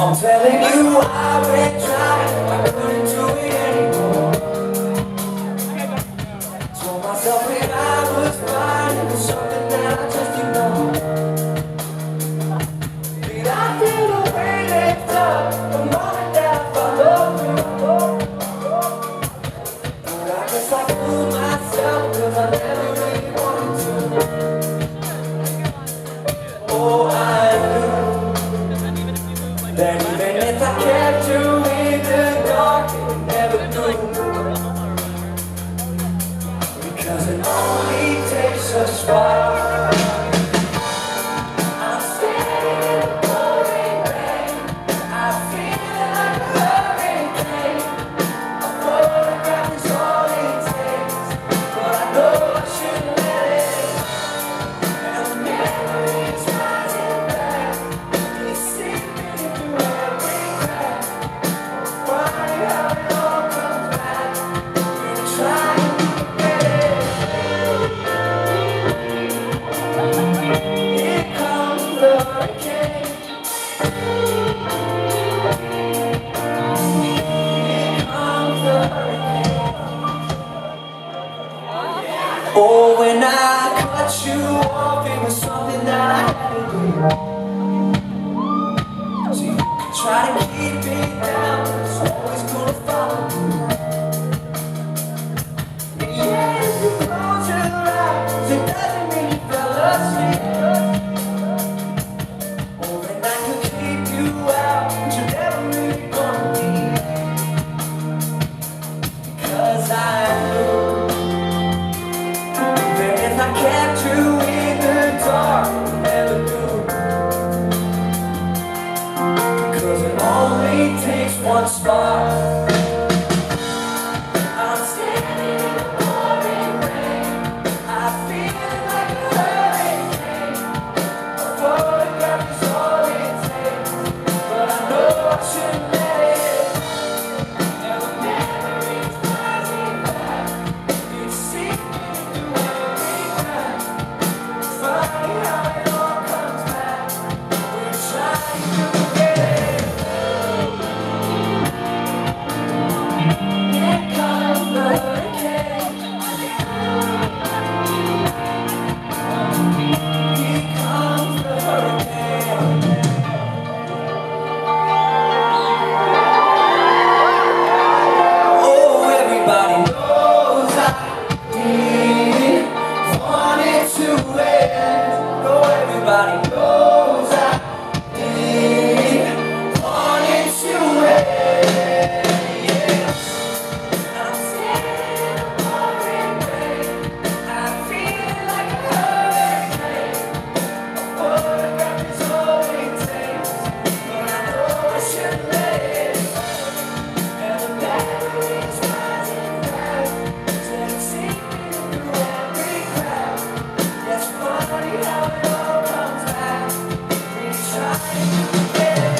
I'm telling you, I already tried, I couldn't do it anymore. Told myself that I was fine, it was something that I just ignored. Did I feel the way lift up the moment that I followed through? But I guess I fooled myself, cause I never really wanted to. Oh, I knew that even if I kept you in the dark, it would never do. Because it only takes a spark. I'm standing in the pouring rain, I feel like a hurricane. A photograph is all it takes, but I know I shouldn't let it. And the memories rising back, they seeping through every crack. Funny how it all comes back when you try to forget it. Here comes the hurricane. Here comes the hurricane. Oh, when I cut you off, it was something that I had to do. So you could try to keep it down, it's always gonna follow you. And yeah, if you close your eyes, it doesn't mean you fell asleep. Or that I could keep you out, but you're never really gonna leave. Because I knew that if I kept you in the dark, it would never do. Because it only takes one spark. I'm standing in the pouring rain, I feel like a hurricane. A photograph is all it takes, but I know I shouldn't let it. And the memories rising back, it's seeping through every crack. Funny how it all comes back when you're trying to forget it. Here comes the hurricane. Here comes the hurricane. Oh, everybody knows I didn't want it to end. Oh, everybody knows I didn't want it to end. Yeah. I'm standing in the pouring rain, I feel like a hurricane. A photograph is all it takes, but I know I shouldn't let it. And the memories rising back, till it's seeping through every crack. It's funny how it all comes back when you try to forget it.